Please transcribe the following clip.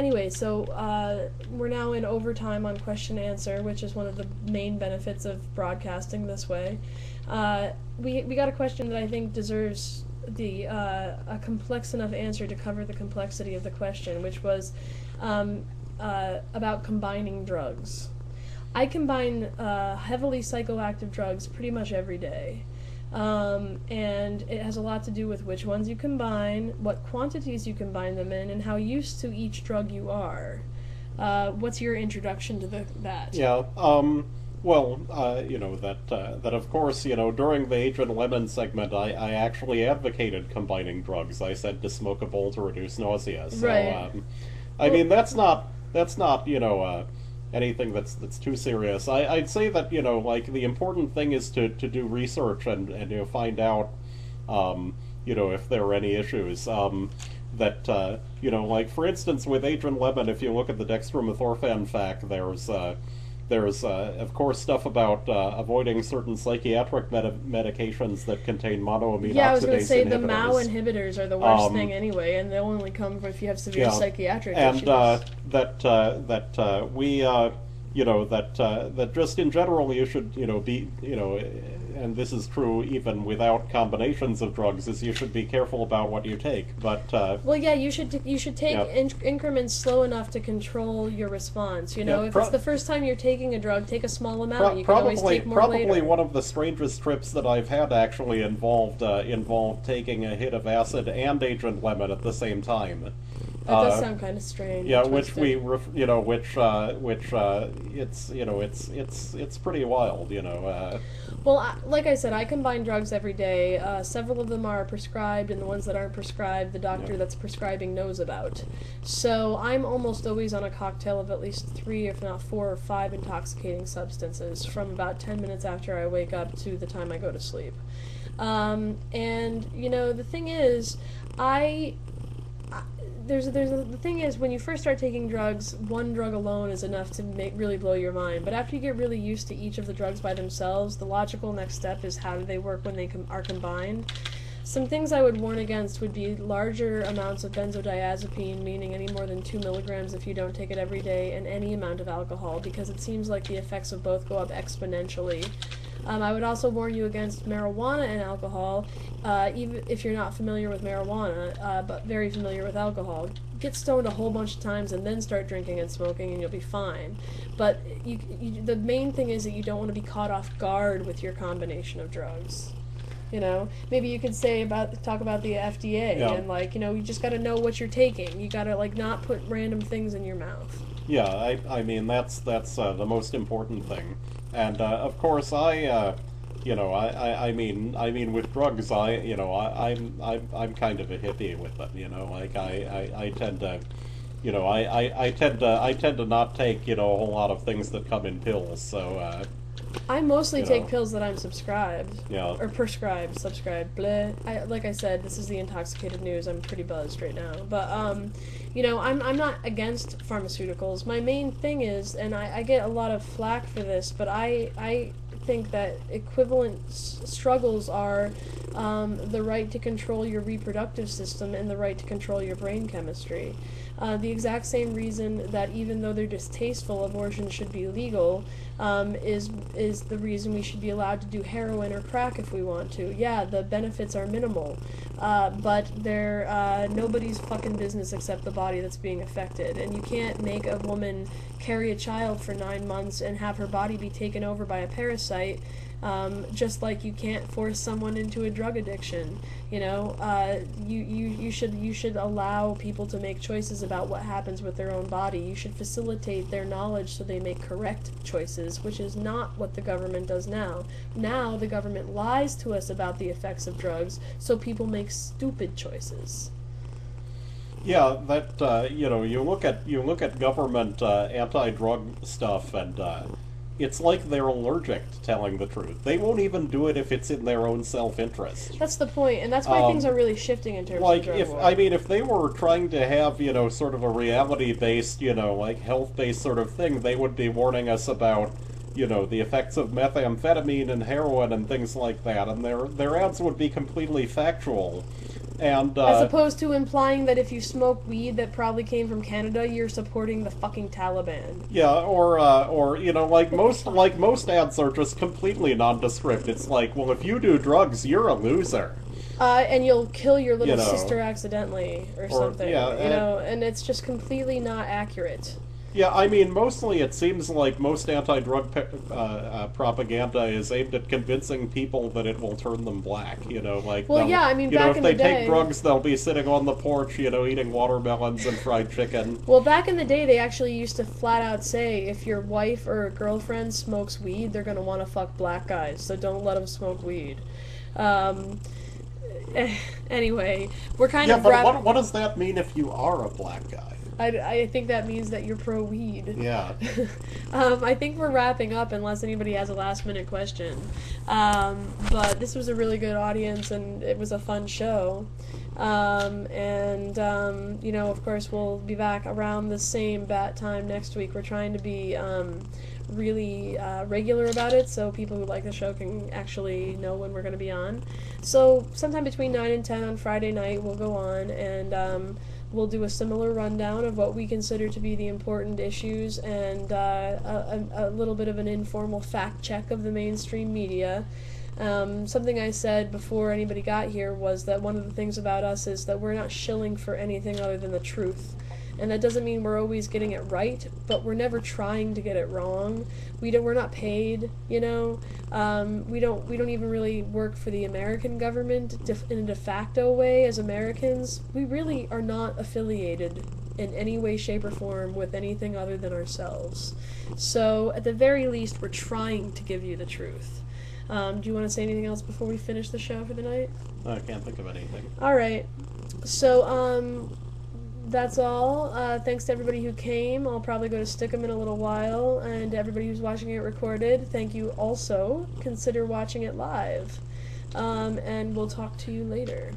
Anyway, so we're now in overtime on question answer, which is one of the main benefits of broadcasting this way. We got a question that I think deserves the a complex enough answer to cover the complexity of the question, which was about combining drugs. I combine heavily psychoactive drugs pretty much every day. And it has a lot to do with which ones you combine, what quantities you combine them in, and how used to each drug you are. What's your introduction to that? Yeah. Well, that of course, during the Adrian Lemon segment, I actually advocated combining drugs. I said to smoke a bowl to reduce nausea. So, Right. I Well, mean, that's not anything that's too serious. I'd say that like the important thing is to do research and find out if there are any issues. That like for instance with Adrian Lemon, if you look at the dextromethorphan fact, there's of course stuff about avoiding certain psychiatric medications that contain monoamine yeah, I was going to oxidase say the MAO inhibitors. inhibitors are the worst thing Um, anyway, and they'll only come if you have severe yeah, psychiatric and issues. that just in general you should be and this is true even without combinations of drugs, is you should be careful about what you take. But Well, yeah, you should take yeah, increments slow enough to control your response. You yeah, know, if it's the first time you're taking a drug, take a small amount. You can always probably take more probably later. one of the strangest trips that I've had actually involved taking a hit of acid and Agent Lemon at the same time. That does Uh, sound kind of strange. Yeah, And which twisted. it's pretty wild. Well, like I said, I combine drugs every day. Several of them are prescribed, and the ones that aren't prescribed, the Yeah. doctor that's prescribing knows about. So I'm almost always on a cocktail of at least 3, if not 4 or 5 intoxicating substances from about 10 minutes after I wake up to the time I go to sleep. And the thing is, I the thing is, when you first start taking drugs, one drug alone is enough to really blow your mind. But after you get really used to each of the drugs by themselves, the logical next step is how do they work when they are combined. Some things I would warn against would be larger amounts of benzodiazepine, meaning any more than 2 milligrams if you don't take it every day, and any amount of alcohol, because it seems like the effects of both go up exponentially. I would also warn you against marijuana and alcohol, even if you're not familiar with marijuana, but very familiar with alcohol. Get stoned a whole bunch of times and then start drinking and smoking, and you'll be fine. But the main thing is that you don't want to be caught off guard with your combination of drugs. Maybe you could talk about the FDA Yeah. and you just got to know what you're taking. You got to not put random things in your mouth. Yeah, I mean that's the most important thing, and of course I mean with drugs I'm kind of a hippie with them, like I tend to I tend to not take a whole lot of things that come in pills, so I mostly you take know pills that I'm subscribed. yeah. Or prescribed, subscribed, bleh. Like I said, this is the intoxicated news. I'm pretty buzzed right now. But, I'm not against pharmaceuticals. My main thing is, and I get a lot of flack for this, but I think that equivalent struggles are the right to control your reproductive system and the right to control your brain chemistry. The exact same reason that even though they're distasteful, abortion should be legal, is the reason we should be allowed to do heroin or crack if we want to. Yeah, the benefits are minimal, but they're nobody's fucking business except the body that's being affected. And you can't make a woman carry a child for 9 months and have her body be taken over by a parasite. Just like you can't force someone into a drug addiction, you should allow people to make choices about what happens with their own body. You should facilitate their knowledge so they make correct choices, which is not what the government does now. Now the government lies to us about the effects of drugs, so people make stupid choices. Yeah, that you look at government anti-drug stuff, and it's like they're allergic to telling the truth. They won't even do it if it's in their own self-interest. That's the point, and that's why things are really shifting in terms of the Like drug if war. I mean if they were trying to have sort of a reality-based like health-based sort of thing, they would be warning us about the effects of methamphetamine and heroin and things like that, and their ads would be completely factual. And As opposed to implying that if you smoke weed that probably came from Canada, you're supporting the fucking Taliban. yeah, or you know, like most ads are just completely nondescript. It's like, well, if you do drugs, you're a loser. And you'll kill your little You know. sister accidentally or something. yeah, you know, and it's just completely not accurate. Yeah, I mean, mostly it seems like most anti-drug propaganda is aimed at convincing people that it will turn them black. You know, like Well, yeah, I mean, you know, back if in they the day, take drugs, they'll be sitting on the porch, you know, eating watermelons and fried chicken. well, back in the day, they actually used to flat out say if your wife or girlfriend smokes weed, they're gonna want to fuck black guys, so don't let them smoke weed. Um, anyway, we're kind Yeah, of but what does that mean if you are a black guy? I think that means that you're pro weed. Yeah. I think we're wrapping up unless anybody has a last minute question. But this was a really good audience and it was a fun show. You know, of course, we'll be back around the same bat time next week. We're trying to be really regular about it so people who like the show can actually know when we're going to be on. So sometime between 9 and 10 on Friday night we'll go on and we'll do a similar rundown of what we consider to be the important issues and a little bit of an informal fact check of the mainstream media. Something I said before anybody got here was that one of the things about us is that we're not shilling for anything other than the truth. And that doesn't mean we're always getting it right, but we're never trying to get it wrong. We're not paid, you know. We don't even really work for the American government in a de facto way as Americans. We really are not affiliated in any way, shape, or form with anything other than ourselves. So at the very least, we're trying to give you the truth. Do you want to say anything else before we finish the show for the night? I can't think of anything. All right. So, that's all. Thanks to everybody who came. I'll probably go to Stickum in a little while. And to everybody who's watching it recorded, thank you also. Consider watching it live. And we'll talk to you later.